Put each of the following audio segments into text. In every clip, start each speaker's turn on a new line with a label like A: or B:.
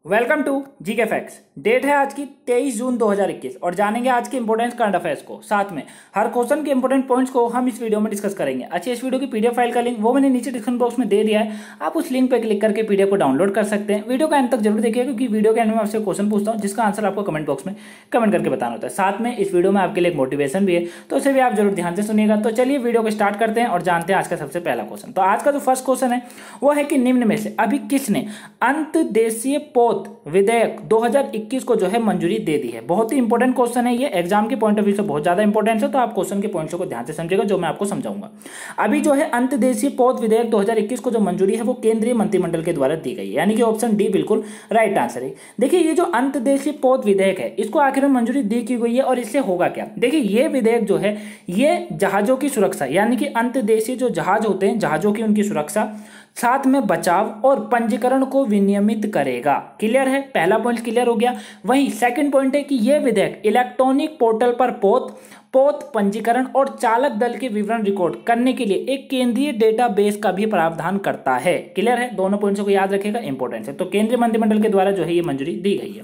A: Welcome to GK facts. Date है आज की 23 जून 2021 और जानेंगे आज के इंपोर्टेंट करंट अफेयर्स को। साथ में हर क्वेश्चन के इंपोर्टेंट पॉइंट्स को हम इस वीडियो में डिस्कस करेंगे। अच्छी इस वीडियो की पीडीएफ फाइल का लिंक वो मैंने नीचे डिस्क्रिप्शन बॉक्स में दे दिया है, आप उस लिंक पर क्लिक करके पीडीएफ को डाउनलोड कर सकते हैं। वीडियो का एंड तक जरूर देखिए क्योंकि वीडियो के एंड में आपसे क्वेश्चन पूछता हूँ जिसका आंसर आपको कमेंट बॉक्स में कमेंट करके बताना होता है। साथ में इस वीडियो में आपके लिए एक मोटिवेशन भी है, तो उसे भी आप जरूर ध्यान से सुनिएगा। तो चलिए वीडियो को स्टार्ट करते हैं और जानते हैं आज का सबसे पहला क्वेश्चन। तो आज का जो फर्स्ट क्वेश्चन है वो है कि निम्न में से अभी किसने अंतर्देशीय पोत विधेयक 2021 को जो है मंजूरी दे दी है। बहुत ही इंपॉर्टेंट क्वेश्चन है ये, एग्जाम के पॉइंट ऑफ व्यू से बहुत ज्यादा इंपॉर्टेंट है, तो आप क्वेश्चन के पॉइंट्स को ध्यान से समझिएगा जो मैं आपको समझाऊंगा। अभी जो है अंतर्देशीय पोत विधेयक 2021 को जो मंजूरी है वो केंद्रीय मंत्रिमंडल के द्वारा दी गई है, यानी कि ऑप्शन डी बिल्कुल राइट आंसर है। देखिए ये जो अंतर्देशीय पोत विधेयक है इसको आखिर में मंजूरी दी की गई है और इससे होगा क्या। देखिए ये विधेयक जो है ये जहाजों की सुरक्षा यानी कि अंतर्देशीय जो जहाज होते हैं जहाजों की उनकी सुरक्षा साथ में बचाव और पंजीकरण को विनियमित करेगा। क्लियर है, पहला पॉइंट क्लियर हो गया। वहीं सेकंड पॉइंट है कि यह विधेयक इलेक्ट्रॉनिक पोर्टल पर पोत पंजीकरण और चालक दल के विवरण रिकॉर्ड करने के लिए एक केंद्रीय डेटाबेस का भी प्रावधान करता है। क्लियर है, दोनों पॉइंट्स को याद रखिएगा, इंपॉर्टेंट है। तो केंद्रीय मंत्रिमंडल के द्वारा जो है ये मंजूरी दी गई है।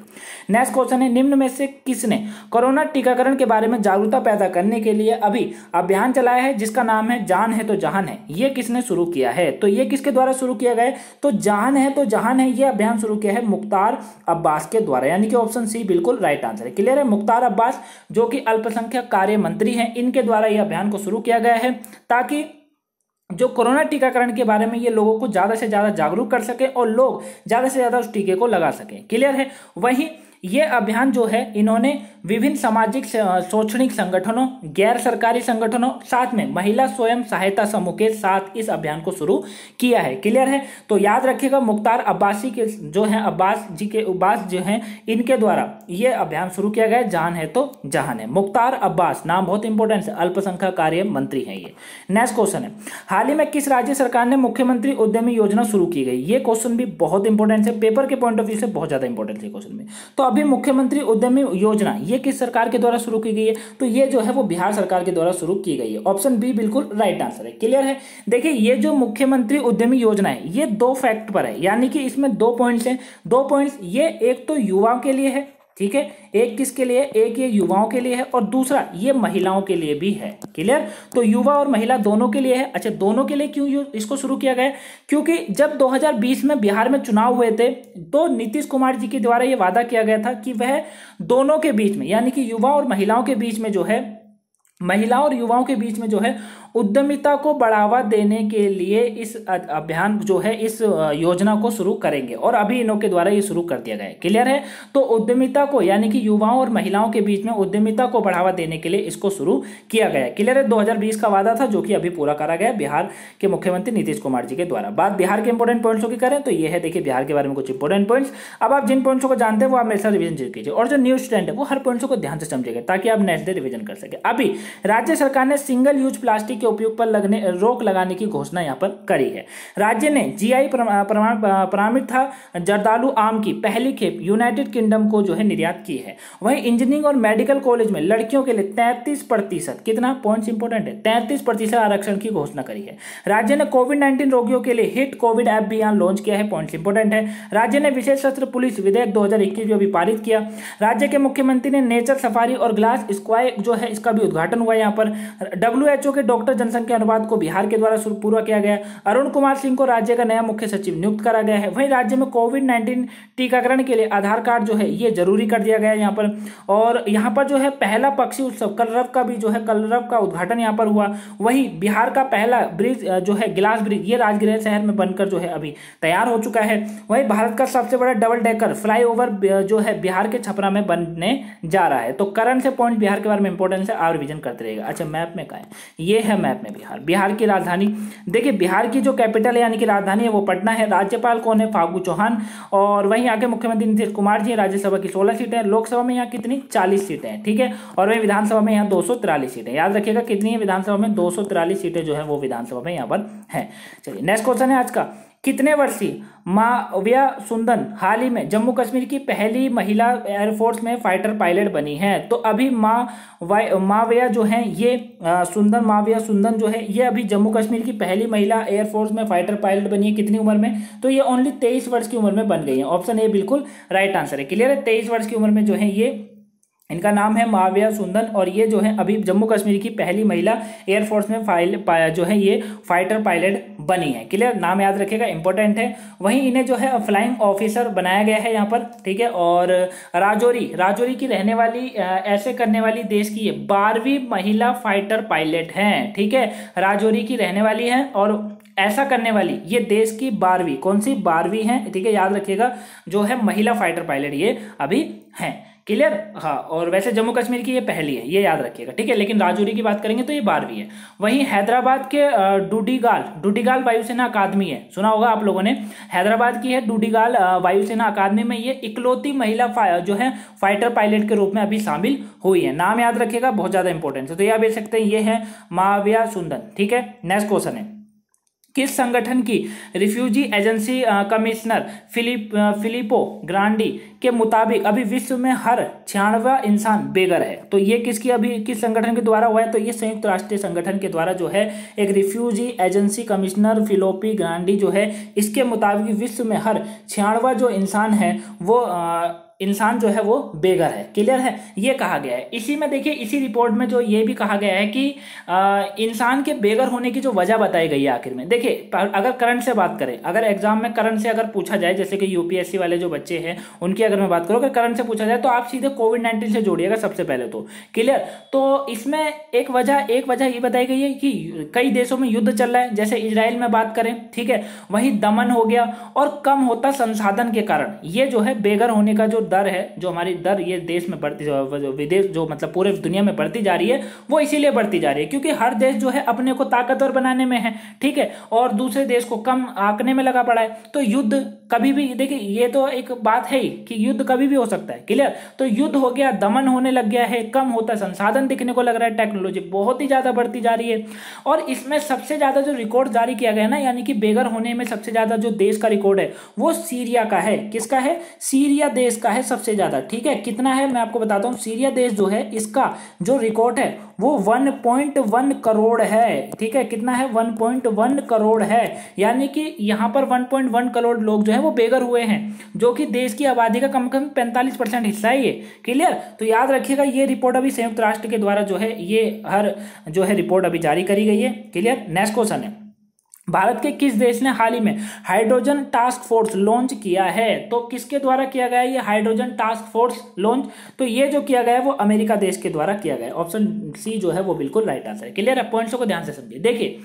A: नेक्स्ट क्वेश्चन है निम्न में से किसने कोरोना टीकाकरण के बारे में जागरूकता पैदा करने के लिए अभी अभियान चलाया है जिसका नाम है जान है तो जहान है। ये किसने शुरू किया है, तो ये किसके द्वारा शुरू किया गया है, तो जान है तो जहान है ये अभियान शुरू किया है मुख्तार अब्बास के द्वारा, यानी कि ऑप्शन सी बिल्कुल राइट आंसर है। क्लियर है, मुख्तार अब्बास जो कि अल्पसंख्यक कार्य मंत्री हैं, इनके द्वारा यह अभियान को शुरू किया गया है ताकि जो कोरोना टीकाकरण के बारे में ये लोगों को ज्यादा से ज्यादा जागरूक कर सके और लोग ज्यादा से ज्यादा उस टीके को लगा सके। क्लियर है, वहीं ये अभियान जो है इन्होंने विभिन्न सामाजिक शैक्षणिक संगठनों, गैर सरकारी संगठनों, साथ में महिला स्वयं सहायता समूह के साथ इस अभियान को शुरू किया है। क्लियर है, तो याद रखिएगा मुख्तार अब्बासी के जो है अब्बास जो है इनके द्वारा ये अभियान शुरू किया गया। जान है तो जहान है, मुख्तार अब्बास नाम बहुत इंपॉर्टेंट है, अल्पसंख्यक कार्य मंत्री है ये। नेक्स्ट क्वेश्चन है हाल ही में किस राज्य सरकार ने मुख्यमंत्री उद्यमी योजना शुरू की गई। ये क्वेश्चन भी बहुत इंपॉर्टेंट है, पेपर के पॉइंट ऑफ व्यू से बहुत ज्यादा इंपॉर्टेंट है क्वेश्चन में। तो अभी मुख्यमंत्री उद्यमी योजना ये किस सरकार के द्वारा शुरू की गई है, तो ये जो है वो बिहार सरकार के द्वारा शुरू की गई है। ऑप्शन बी बिल्कुल राइट आंसर है। क्लियर है, देखिए ये जो मुख्यमंत्री उद्यमी योजना है ये दो फैक्ट पर है, यानी कि इसमें दो पॉइंट्स हैं। दो पॉइंट्स ये एक तो युवाओं के लिए है, ठीक है, एक किसके लिए, एक ये युवाओं के लिए है और दूसरा ये महिलाओं के लिए भी है। क्लियर, तो युवा और महिला दोनों के लिए है। अच्छा, दोनों के लिए क्यों इसको शुरू किया गया, क्योंकि जब 2020 में बिहार में चुनाव हुए थे तो नीतीश कुमार जी के द्वारा यह वादा किया गया था कि वह दोनों के बीच में यानी कि युवा और महिलाओं के बीच में जो है महिलाओं और युवाओं के बीच में जो है उद्यमिता को बढ़ावा देने के लिए इस अभियान जो है इस योजना को शुरू करेंगे और अभी इनों के द्वारा ये शुरू कर दिया गया है। क्लियर है, तो उद्यमिता को यानी कि युवाओं और महिलाओं के बीच में उद्यमिता को बढ़ावा देने के लिए इसको शुरू किया गया है। क्लियर है, 2020 का वादा था जो कि अभी पूरा करा गया बिहार के मुख्यमंत्री नीतीश कुमार जी के द्वारा। बात बिहार के इंपॉर्टेंट पॉइंट्सों की करें तो ये है, देखिए बिहार के बारे में कुछ इंपॉर्टेंट पॉइंट्स। अब आप जिन पॉइंट्सों को जानते हैं वो आप मेरे साथ रिविजन कीजिए और जो न्यू स्टूडेंट है वो हर पॉइंट्सों को ध्यान से समझेगा ताकि आप नेक्स्ट डे रिविजन कर सके। अभी राज्य सरकार ने सिंगल यूज प्लास्टिक के उपयोग पर रोक लगाने की घोषणा यहां पर करी है। राज्य ने जीआई प्रमाणित था जर्दालू आम की पहली खेप यूनाइटेड किंगडम को जो है निर्यात की है। वहीं इंजीनियरिंग और मेडिकल कॉलेज में लड़कियों के लिए 33% कितना पॉइंट्स इंपोर्टेंट है, 33% आरक्षण की घोषणा करी है। राज्य ने कोविड-19 रोगियों के लिए हिट कोविड ऐप भी यहां लॉन्च किया है, पॉइंट्स इंपोर्टेंट है। राज्य ने विशेष सशस्त्र पुलिस विधेयक 2021 भी पूरित किया। राज्य के मुख्यमंत्री ने नेचर सफारी और ग्लास स्क्वाय जो है इसका भी उद्घाटन हुआ। यहाँ पर WHO के डॉक्टर जनसंख्या अनुपात को बिहार के द्वारा पूरा किया गया। अरुण कुमार सिंह को राज्य का नया मुख्य सचिव नियुक्त करा गया है। वहीं राज्य में कोविड-19 टीकाकरण के लिए आधार कार्ड जो है ये जरूरी कर दिया गया है यहाँ पर। और यहाँ पर जो है पहला पक्षी उत्सव कलरव का भी जो है कलरव का उद्घाटन यहाँ पर हुआ। वहीं बिहार का पहला ब्रिज जो है ग्लास ब्रिज ये राजगीर शहर में बनकर जो है अभी तैयार हो चुका है। वहीं भारत का सबसे बड़ा डबल डेकर फ्लाईओवर जो है बिहार के छपरा में बनने जा रहा है। तो करंट से पॉइंट बिहार के बारे में इंपॉर्टेंस है, आप रिविजन करते रहेगा। अच्छा, मैप में कहा है, ये है मैप में बिहार की राजधानी। देखिए बिहार की जो कैपिटल है यानी कि राजधानी है वो पटना है। राज्यपाल कौन है, फागू चौहान। और वहीं आगे मुख्यमंत्री नीतीश कुमार जी। राज्यसभा की 16 सीटें, लोकसभा में यहाँ कितनी 40 सीटें हैं, ठीक है। और वहीं विधानसभा में यहाँ 243 सीटें, याद रखिएगा कितनी है विधानसभा में 243 सीटें जो है वो विधानसभा में यहाँ पर है। चलिए नेक्स्ट क्वेश्चन है आज का कितने वर्षीय माविया सुंदन हाल ही में जम्मू कश्मीर की पहली महिला एयरफोर्स में फाइटर पायलट बनी हैं। तो अभी माविया जो है ये माविया सुंदन जो है ये अभी जम्मू कश्मीर की पहली महिला एयरफोर्स में फाइटर पायलट बनी है। कितनी उम्र में? तो ये ओनली 23 वर्ष की उम्र में बन गई है। ऑप्शन ए बिल्कुल राइट आंसर है। क्लियर है? 23 वर्ष की उम्र में जो है ये, इनका नाम है माविया सुंदन, और ये जो है अभी जम्मू कश्मीर की पहली महिला एयरफोर्स में जो है ये फाइटर पायलट बनी है। क्लियर? नाम याद रखिएगा, इंपॉर्टेंट है। वहीं इन्हें जो है फ्लाइंग ऑफिसर बनाया गया है यहाँ पर, ठीक है। और राजौरी की रहने वाली, ऐसे करने वाली देश की ये 12वीं महिला फाइटर पायलट हैं, ठीक है। राजौरी की रहने वाली है और ऐसा करने वाली ये देश की 12वीं, कौन सी 12वीं है, ठीक है, याद रखिएगा, जो है महिला फाइटर पायलट ये अभी हैं। क्लियर? हाँ, और वैसे जम्मू कश्मीर की ये पहली है, ये याद रखिएगा, ठीक है। लेकिन राजौरी की बात करेंगे तो ये 12वीं है। वहीं हैदराबाद के डूडीगाल वायुसेना अकादमी है, सुना होगा आप लोगों ने, हैदराबाद की है डूडीगाल वायुसेना अकादमी में ये इकलौती महिला जो है फाइटर पायलट के रूप में अभी शामिल हुई है। नाम याद रखिएगा, बहुत ज्यादा इंपॉर्टेंट है। तो यह देख सकते हैं, ये है माविया सुंदन, ठीक है। नेक्स्ट क्वेश्चन है, किस संगठन की रिफ्यूजी एजेंसी कमिश्नर फिलिपो ग्रांडी के मुताबिक अभी विश्व में हर 96वां इंसान बेघर है? तो ये किस संगठन के द्वारा हुआ है? तो ये संयुक्त राष्ट्र संगठन के द्वारा जो है एक रिफ्यूजी एजेंसी कमिश्नर फिलिपो ग्रांडी जो है, इसके मुताबिक विश्व में हर 96वां जो इंसान है वो इंसान जो है वो बेघर है। क्लियर है? ये कहा गया है। इसी में देखिए, इसी रिपोर्ट में जो ये भी कहा गया है कि इंसान के बेघर होने की जो वजह बताई गई है आखिर में। देखिए, अगर करंट से बात करें, अगर एग्जाम में करंट से अगर पूछा जाए, जैसे कि यूपीएससी वाले जो बच्चे हैं उनकी अगर मैं बात करूँ, अगर करंट से पूछा जाए तो आप सीधे कोविड-19 से जोड़िएगा सबसे पहले तो। क्लियर? तो इसमें एक वजह ये बताई गई है कि कई देशों में युद्ध चल रहा है, जैसे इजराइल में बात करें, ठीक है, वहीं दमन हो गया, और कम होता संसाधन के कारण ये जो है बेघर होने का जो दर है, जो हमारी दर ये देश में बढ़ती, विदेश जो मतलब पूरे दुनिया में बढ़ती जा रही है, वो इसीलिए बढ़ती जा रही है क्योंकि हर देश जो है अपने को ताकतवर बनाने में है, ठीक है, और दूसरे देश को कम आंकने में लगा पड़ा है। तो युद्ध कभी भी, देखिए ये तो एक बात है ही कि युद्ध कभी भी हो सकता है। क्लियर? तो युद्ध हो गया, दमन होने लग गया है, कम होता संसाधन दिखने को लग रहा है, टेक्नोलॉजी बहुत ही ज्यादा बढ़ती जा रही है। और इसमें सबसे ज्यादा जो रिकॉर्ड जारी किया गया ना, यानी कि बेघर होने में सबसे ज्यादा जो देश का रिकॉर्ड है वो सीरिया का है। किसका है? सीरिया देश का है सबसे ज्यादा, ठीक है। कितना है मैं आपको बताता हूं। सीरिया देश जो है, इसका जो रिकॉर्ड है वो 1.1 करोड़ है, ठीक है। कितना है? 1.1 करोड़ है, यानी कि यहां पर 1.1 करोड़ लोग जो है वो बेघर हुए हैं, जो कि देश की आबादी का कम से कम 45% हिस्सा है ये। क्लियर? तो याद रखिएगा, ये रिपोर्ट अभी संयुक्त राष्ट्र के द्वारा जो है ये हर जो है रिपोर्ट अभी जारी करी गई है। क्लियर? नेक्स्ट क्वेश्चन है, भारत के किस देश ने हाल ही में हाइड्रोजन टास्क फोर्स लॉन्च किया है? तो किसके द्वारा किया गया है ये हाइड्रोजन टास्क फोर्स लॉन्च? तो ये जो किया गया है वो अमेरिका देश के द्वारा किया गया है। ऑप्शन सी जो है वो बिल्कुल राइट आंसर है। क्लियर है? पॉइंट्स को ध्यान से समझिए। देखिए,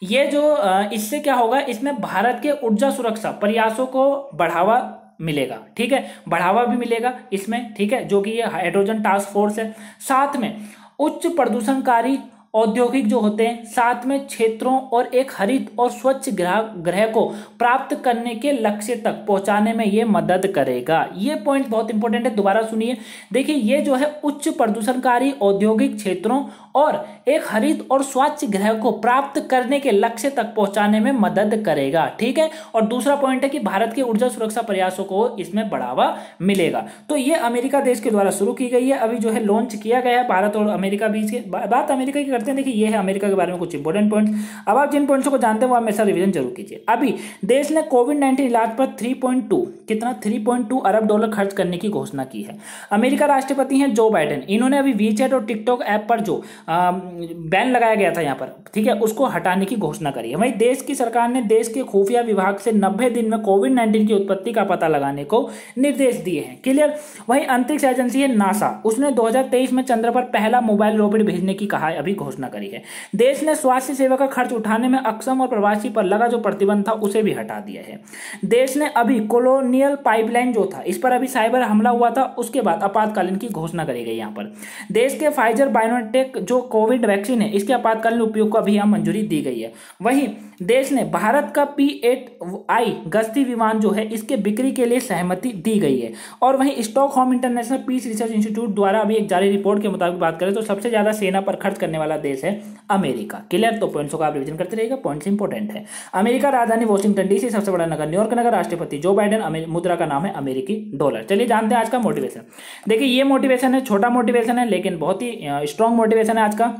A: ये जो इससे क्या होगा, इसमें भारत के ऊर्जा सुरक्षा प्रयासों को बढ़ावा मिलेगा, ठीक है, बढ़ावा भी मिलेगा इसमें, ठीक है, जो कि ये हाइड्रोजन टास्क फोर्स है। साथ में उच्च प्रदूषणकारी औद्योगिक जो होते हैं, साथ में क्षेत्रों और एक हरित और स्वच्छ ग्रह को प्राप्त करने के लक्ष्य तक पहुंचाने में ये मदद करेगा। ये पॉइंट बहुत इंपॉर्टेंट है, दोबारा सुनिए। देखिए, ये जो है उच्च प्रदूषणकारी औद्योगिक क्षेत्रों और एक हरित और स्वच्छ ग्रह को प्राप्त करने के लक्ष्य तक पहुंचाने में मदद करेगा, ठीक है। और दूसरा पॉइंट है कि भारत के ऊर्जा सुरक्षा प्रयासों को इसमें बढ़ावा मिलेगा। तो ये अमेरिका देश के द्वारा शुरू की गई है, अभी जो है लॉन्च किया गया है भारत और अमेरिका बीच की। बात अमेरिका की करते हैं। देखिए, ये है अमेरिका के बारे में कुछ इंपॉर्टेंट पॉइंट्स। अब आप जिन पॉइंट्स को जानते हैं वो हमेशा रिवीजन जरूर कीजिए। अभी देश ने कोविड-19 इलाज पर 3.2 अरब डॉलर खर्च करने की घोषणा की है। अमेरिका राष्ट्रपति हैं जो बाइडेन, इन्होंने अभी वीचैट और टिकटॉक ऐप पर जो बैन लगाया गया था यहाँ पर, ठीक है, उसको हटाने की घोषणा करी है। वहीं देश की सरकार ने देश के खुफिया विभाग से 90 दिन में कोविड-19 की उत्पत्ति का पता लगाने को निर्देश दिए हैं। क्लियर? वहीं अंतरिक्ष एजेंसी है नासा, उसने 2023 में चंद्र पर पहला मोबाइल रॉकेट भेजने की अभी घोषणा करी है। देश ने स्वास्थ्य सेवा का खर्च उठाने में अक्षम और प्रवासी पर लगा जो प्रतिबंध था उसे भी हटा दिया है। देश ने अभी कॉलोनियल पाइपलाइन जो था, इस पर अभी साइबर हमला हुआ था, उसके बाद आपातकालीन की घोषणा करी गई। यहाँ पर देश के फाइजर बायोनटेक जो कोविड वैक्सीन है, इसके आपातकालीन उपयोग को अभी यहाँ मंजूरी दी गई है। वहीं देश ने भारत का P-8I गश्ती विमान जो है इसके बिक्री के लिए सहमति दी गई है। और वहीं Stockholm International Peace Research Institute द्वारा अभी एक जारी रिपोर्ट के मुताबिक बात करें तो सबसे ज्यादा सेना पर खर्च करने वाला देश है अमेरिका। क्लियर, तो पॉइंट्स को आप रिवीजन करते रहिएगा, पॉइंट्स इंपॉर्टेंट है। अमेरिका राजधानी वॉशिंगटन डीसी, सबसे बड़ा नगर न्यूयॉर्क नगर, राष्ट्रपति जो बाइडेन, मुद्रा का नाम है अमेरिकी डॉलर। चलिए जानते हैं आज का मोटिवेशन। देखिए ये मोटिवेशन है, छोटा मोटिवेशन है लेकिन बहुत ही स्ट्रॉन्ग मोटिवेशन है आज का।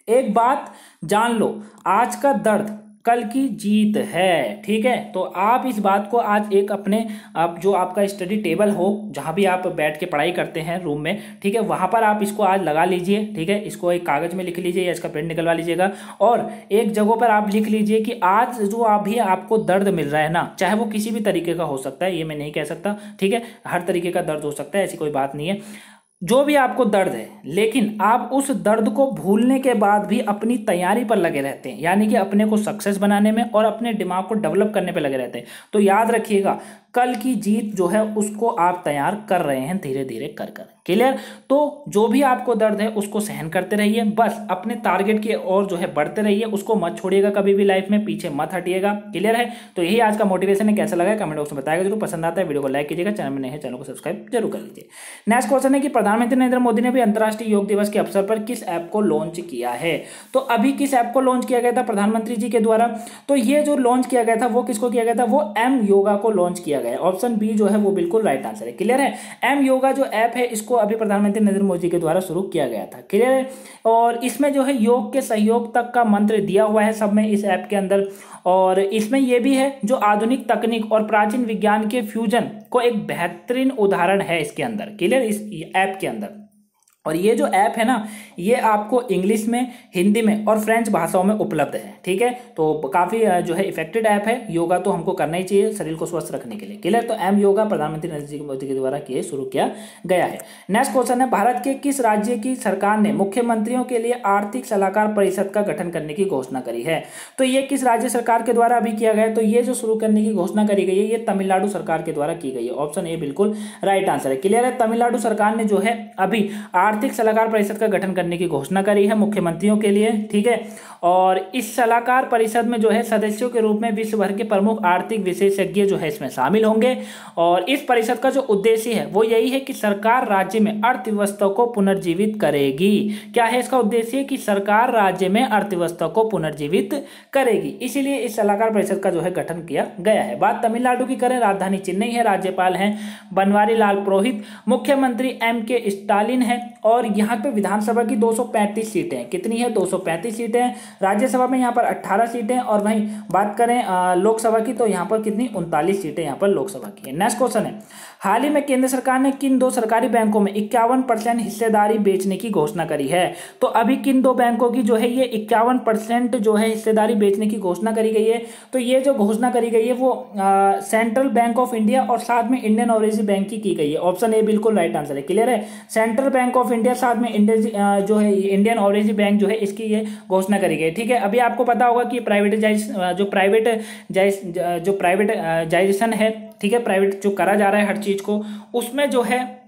A: एक बात जान लो, आज का दर्द कल की जीत है। ठीक है, तो आप इस बात को आज एक अपने आप जो आपका स्टडी टेबल हो, जहां भी आप बैठ के पढ़ाई करते हैं रूम में, ठीक है, वहां पर आप इसको आज लगा लीजिए। ठीक है, इसको एक कागज में लिख लीजिए या इसका प्रिंट निकलवा लीजिएगा और एक जगह पर आप लिख लीजिए कि आज जो अभी आपको दर्द मिल रहा है ना, चाहे वो किसी भी तरीके का हो सकता है, ये मैं नहीं कह सकता, ठीक है, हर तरीके का दर्द हो सकता है, ऐसी कोई बात नहीं है। जो भी आपको दर्द है, लेकिन आप उस दर्द को भूलने के बाद भी अपनी तैयारी पर लगे रहते हैं, यानी कि अपने को सक्सेस बनाने में और अपने दिमाग को डेवलप करने पे लगे रहते हैं। तो याद रखिएगा, कल की जीत जो है उसको आप तैयार कर रहे हैं धीरे धीरे कर कर। क्लियर, तो जो भी आपको दर्द है उसको सहन करते रहिए, बस अपने टारगेट की ओर जो है बढ़ते रहिए, उसको मत छोड़िएगा कभी भी लाइफ में, पीछे मत हटिएगा। क्लियर है, तो यही आज का मोटिवेशन है। कैसा लगा कमेंट बॉक्स में बताएगा जरूर। पसंद आता है वीडियो को लाइक कीजिएगा, चैनल में नए हैं चैनल को सब्सक्राइब जरूर कर लीजिए। नेक्स्ट क्वेश्चन है कि प्रधानमंत्री नरेंद्र मोदी ने भी अंतर्राष्ट्रीय योग दिवस के अवसर पर किस ऐप को लॉन्च किया है। तो अभी किस ऐप को लॉन्च किया गया था प्रधानमंत्री जी के द्वारा, तो ये जो लॉन्च किया गया था वो किसको किया गया था, वो एम योगा को लॉन्च किया गया। ऑप्शन बी जो है वो बिल्कुल राइट आंसर है। क्लियर है, एम योगा जो ऐप है इसको अभी प्रधानमंत्री नरेंद्र मोदी के द्वारा शुरू किया गया था। क्लियर है, और इसमें जो है योग के सहयोग तक का मंत्र दिया हुआ है सब में इस ऐप के अंदर। और इसमें यह भी है जो आधुनिक तकनीक और प्राचीन विज्ञान के फ्यूजन को एक बेहतरीन उदाहरण है इसके अंदर। क्लियर, इस ऐप के अंदर। और ये जो ऐप है ना, ये आपको इंग्लिश में, हिंदी में और फ्रेंच भाषाओं में उपलब्ध है। ठीक है, तो काफ़ी जो है इफेक्टिव ऐप है। योगा तो हमको करना ही चाहिए शरीर को स्वस्थ रखने के लिए। क्लियर, तो एम योगा प्रधानमंत्री नरेंद्र मोदी के द्वारा किए शुरू किया गया है। नेक्स्ट क्वेश्चन है, भारत के किस राज्य की सरकार ने मुख्यमंत्रियों के लिए आर्थिक सलाहकार परिषद का गठन करने की घोषणा करी है। तो ये किस राज्य सरकार के द्वारा अभी किया गया है, तो ये जो शुरू करने की घोषणा करी गई है ये तमिलनाडु सरकार के द्वारा की गई है। ऑप्शन ए बिल्कुल राइट आंसर है। क्लियर है, तमिलनाडु सरकार ने जो है अभी आर्थिक सलाहकार परिषद का गठन करने की घोषणा करी है मुख्यमंत्रियों के लिए। ठीक है, और इस सलाहकार परिषद में जो है सदस्यों के रूप में विश्व भर के प्रमुख आर्थिक विशेषज्ञ जो है इसमें शामिल होंगे। और इस परिषद का जो उद्देश्य है वो यही है कि सरकार राज्य में अर्थव्यवस्था को पुनर्जीवित करेगी। क्या है इसका उद्देश्य, कि सरकार राज्य में अर्थव्यवस्था को पुनर्जीवित करेगी, इसीलिए इस सलाहकार परिषद का जो है गठन किया गया है। बात तमिलनाडु की करें, राजधानी चेन्नई है, राज्यपाल हैं बनवारी लाल पुरोहित, मुख्यमंत्री M.K. स्टालिन है और यहाँ पे विधानसभा की 235 सीटें हैं। कितनी है, 235 सीटें हैं। राज्यसभा में यहाँ पर 18 सीटें, और वहीं बात करें लोकसभा की तो यहाँ पर कितनी 39 सीटें यहाँ पर लोकसभा की है। नेक्स्ट क्वेश्चन है, हाल ही में केंद्र सरकार ने किन दो सरकारी बैंकों में 51% हिस्सेदारी बेचने की घोषणा करी है। तो अभी किन दो बैंकों की जो है ये 51% जो है हिस्सेदारी बेचने की घोषणा करी गई है। तो ये जो घोषणा करी गई है वो सेंट्रल बैंक ऑफ इंडिया और साथ में इंडियन ओवरसीज बैंक की गई है। ऑप्शन ए बिल्कुल राइट आंसर है। क्लियर है, सेंट्रल बैंक ऑफ इंडिया साथ में जो है इंडियन ओवरसीज बैंक जो है इसकी ये घोषणा करी गई। ठीक है, अभी आपको पता होगा कि प्राइवेटाइजेशन है, ठीक है, प्राइवेट जो करा जा रहा है हर चीज को, उसमें जो है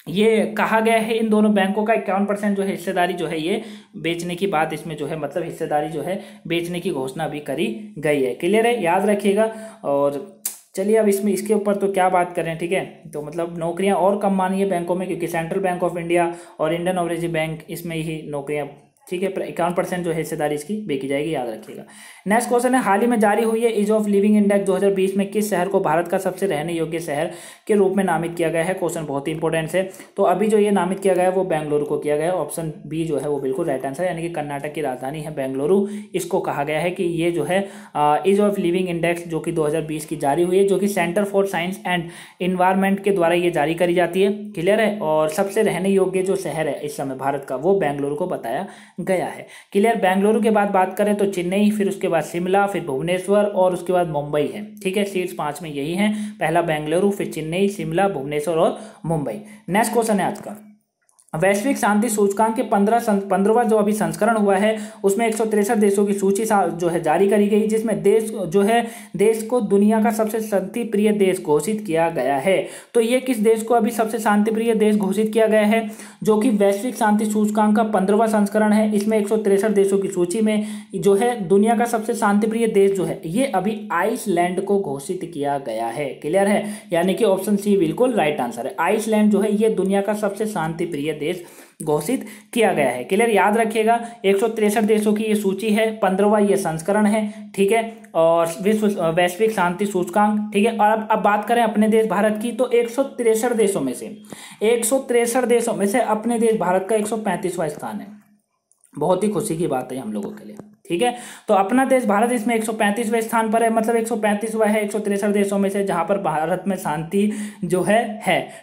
A: ये कहा गया है इन दोनों बैंकों का 51% जो है हिस्सेदारी जो है ये बेचने की बात इसमें जो है मतलब हिस्सेदारी जो है बेचने की घोषणा भी करी गई है। क्लियर है, याद रखिएगा। और चलिए अब इसमें इसके ऊपर तो क्या बात करें। ठीक है, तो मतलब नौकरियां और कम मानी है बैंकों में, क्योंकि सेंट्रल बैंक ऑफ इंडिया और इंडियन ओवरसीज बैंक इसमें ही नौकरियां, ठीक है, 51% जो है हिस्सेदारी इसकी बेची जाएगी, याद रखिएगा। नेक्स्ट क्वेश्चन है, हाल ही में जारी हुई है ईज ऑफ लिविंग इंडेक्स 2020 में किस शहर को भारत का सबसे रहने योग्य शहर के रूप में नामित किया गया है। क्वेश्चन बहुत ही इंपॉर्टेंट है। तो अभी जो ये नामित किया गया है वो बेंगलुरु को किया गया है। ऑप्शन बी जो है वो बिल्कुल राइट आंसर है, यानी कि कर्नाटक की राजधानी है बेंगलुरु, इसको कहा गया है कि ये जो है ईज ऑफ लिविंग इंडेक्स जो कि 2020 की जारी हुई है, जो कि centre for science and environment के द्वारा ये जारी करी जाती है। क्लियर है, और सबसे रहने योग्य जो शहर है इस समय भारत का वो बेंगलुरु को बताया गया है। क्लियर, बेंगलुरु के बाद बात करें तो चेन्नई, फिर उसके बाद शिमला, फिर भुवनेश्वर और उसके बाद मुंबई है। ठीक है, सीट्स 5 में यही हैं, पहला बेंगलुरु, फिर चेन्नई, शिमला, भुवनेश्वर और मुंबई। नेक्स्ट क्वेश्चन है आज का, वैश्विक शांति सूचकांक के 15वां जो अभी संस्करण हुआ है उसमें 163 देशों की सूची जो है जारी करी गई, जिसमें देश को दुनिया का सबसे शांति प्रिय देश घोषित किया गया है। तो ये किस देश को अभी सबसे शांति प्रिय देश घोषित किया गया है, जो कि वैश्विक शांति सूचकांक का 15वां संस्करण है। इसमें 163 देशों की सूची में जो है दुनिया का सबसे शांति प्रिय देश जो है ये अभी आइसलैंड को घोषित किया गया है। क्लियर है, यानी कि ऑप्शन सी बिल्कुल राइट आंसर है। आइसलैंड जो है ये दुनिया का सबसे शांति प्रिय देश घोषित किया गया है। क्लियर, याद रखिएगा 163 देशों की ये सूची है, 15वां ये संस्करण है। ठीक है, और वैश्विक शांति सूचकांक। ठीक है, और अब बात करें अपने देश भारत की, तो 163 देशों में से अपने देश भारत का 135वां स्थान है। बहुत ही खुशी की बात है हम लोगों के लिए। ठीक है, तो अपना देश भारत इसमें 135वें स्थान पर है, मतलब 135वां है 163 देशों में से जहां पर भारत में शांति जो है।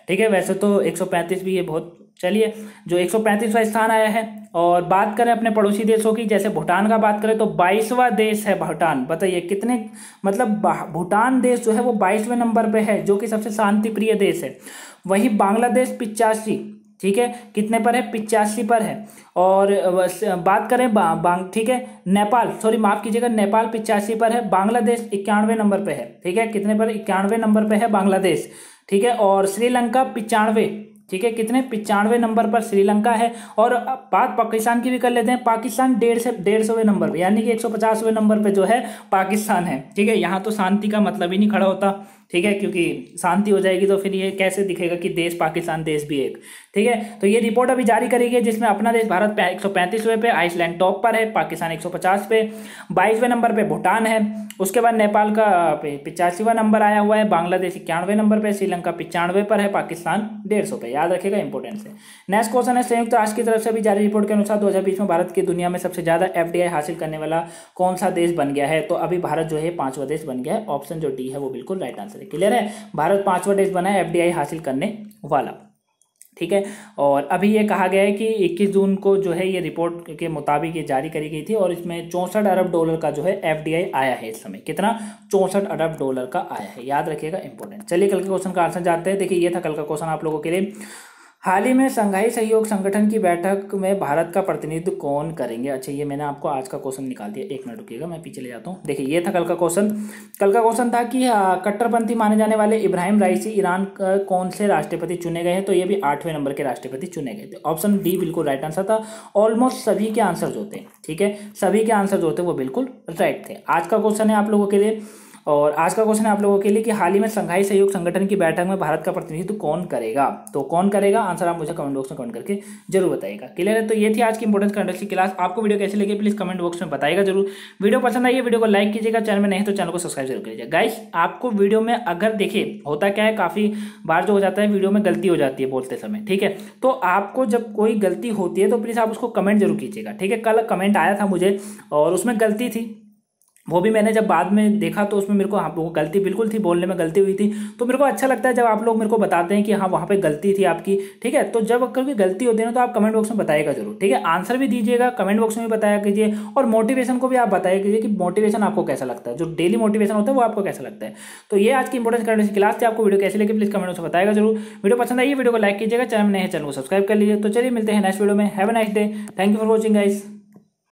A: ठीक है, वैसे तो 135 भी है बहुत, चलिए जो 135वां स्थान आया है। और बात करें अपने पड़ोसी देशों की, जैसे भूटान का बात करें तो 22वां देश है भूटान। बताइए कितने, मतलब भूटान देश जो है वो 22वें नंबर पे है, जो कि सबसे शांति प्रिय देश है। वहीं बांग्लादेश 85, ठीक है, कितने पर है, 85 पर है। और बात करें ठीक है, नेपाल, सॉरी माफ कीजिएगा, नेपाल 85 पर है, बांग्लादेश 91 नंबर पे है। ठीक है, कितने पर, 91 नंबर पे है बांग्लादेश। ठीक है, और श्रीलंका 95, ठीक है, कितने, 95 नंबर पर श्रीलंका है। और बात पाकिस्तान की भी कर लेते हैं, पाकिस्तान 150वें नंबर पे, यानी कि 150वें नंबर पे जो है पाकिस्तान है। ठीक है, यहाँ तो शांति का मतलब ही नहीं खड़ा होता। ठीक है, क्योंकि शांति हो जाएगी तो फिर ये कैसे दिखेगा कि देश पाकिस्तान देश भी एक। ठीक है, तो ये रिपोर्ट अभी जारी करी गई, जिसमें अपना देश भारत 135वें पे, आइसलैंड टॉप पर है, पाकिस्तान 150 पे, 22वें नंबर पे भूटान है। उसके बाद नेपाल का 85वां नंबर आया हुआ है, बांग्लादेश 91 नंबर पे, श्रीलंका 95 पर है, पाकिस्तान 150 पे। याद रखिएगा, इंपॉर्टेंस है। नेक्स्ट क्वेश्चन है, संयुक्त राष्ट्र की तरफ से अभी जारी रिपोर्ट के अनुसार 2020 में भारत की दुनिया में सबसे ज्यादा FDI हासिल करने वाला कौन सा देश बन गया है। तो अभी भारत जो है 5वां देश बन गया है। ऑप्शन जो डी है वो बिल्कुल राइट आंसर है। क्लियर है, भारत 5वां देश बना है FDI हासिल करने वाला। ठीक है, और अभी ये कहा गया है कि 21 जून को जो है ये रिपोर्ट के मुताबिक ये जारी करी गई थी, और इसमें $64 अरब का जो है FDI आया है। इस समय कितना, $64 अरब का आया है। याद रखिएगा, इंपॉर्टेंट। चलिए कल के क्वेश्चन का आंसर जानते हैं। देखिए ये था कल का क्वेश्चन आप लोगों के लिए। हाल ही में संघाई सहयोग संगठन की बैठक में भारत का प्रतिनिधित्व कौन करेंगे। अच्छा, ये मैंने आपको आज का क्वेश्चन निकाल दिया, एक मिनट रुकिएगा मैं पीछे ले जाता हूँ। देखिए ये था कल का क्वेश्चन। कल का क्वेश्चन था कि कट्टरपंथी माने जाने वाले इब्राहिम राइसी ईरान कौन से राष्ट्रपति चुने गए हैं। तो ये भी 8वें नंबर के राष्ट्रपति चुने गए थे। ऑप्शन डी बिल्कुल राइट आंसर था। ऑलमोस्ट सभी के आंसर जो थे, ठीक है, सभी के आंसर जो थे वो बिल्कुल राइट थे। आज का क्वेश्चन है आप लोगों के लिए, और आज का क्वेश्चन है आप लोगों के लिए कि हाल ही में संघाई सहयोग संगठन की बैठक में भारत का प्रतिनिधित्व कौन करेगा। तो कौन करेगा, आंसर आप मुझे कमेंट बॉक्स में कमेंट करके जरूर बताइएगा। क्लियर है, तो ये थी आज की इंपोर्टेंट करंट की क्लास। आपको वीडियो कैसी लगी प्लीज कमेंट बॉक्स में बताइएगा जरूर। वीडियो पसंद आई है वीडियो को लाइक कीजिएगा, चैनल में नहीं तो चैनल को सब्सक्राइब जरूर कीजिएगा। गाइस आपको वीडियो में अगर देखिए होता क्या है, काफी बार जो हो जाता है वीडियो में गलती हो जाती है बोलते समय। ठीक है, तो आपको जब कोई गलती होती है तो प्लीज आप उसको कमेंट जरूर कीजिएगा। ठीक है, कल कमेंट आया था मुझे और उसमें गलती थी, वो भी मैंने जब बाद में देखा तो उसमें मेरे को वो गलती बिल्कुल थी, बोलने में गलती हुई थी। तो मेरे को अच्छा लगता है जब आप लोग मेरे को बताते हैं कि हाँ वहाँ पे गलती थी आपकी। ठीक है, तो जब कभी गलती होती है ना तो आप कमेंट बॉक्स में बताइएगा जरूर। ठीक है, आंसर भी दीजिएगा, कमेंट बॉक्स में भी बताया कीजिए, और मोटिवेशन को भी आप बताया कीजिए कि मोटिवेशन आपको कैसा लगता है, जो डेली मोटिवेशन होता है वो आपको कैसा लगता है। तो ये आज की इंपोर्टेंट करंट की क्लास थी। आपको वीडियो कैसी लगी प्लीज कमेंट बॉक्स में बताएगा जरूर। वीडियो पसंद आई है वीडियो को लाइक कीजिएगा, चैनल में नए चैनल को सब्सक्राइब कर लीजिए। तो चलिए मिलते हैं नेक्स्ट वीडियो में। Have a nice day, thank you for watching guys.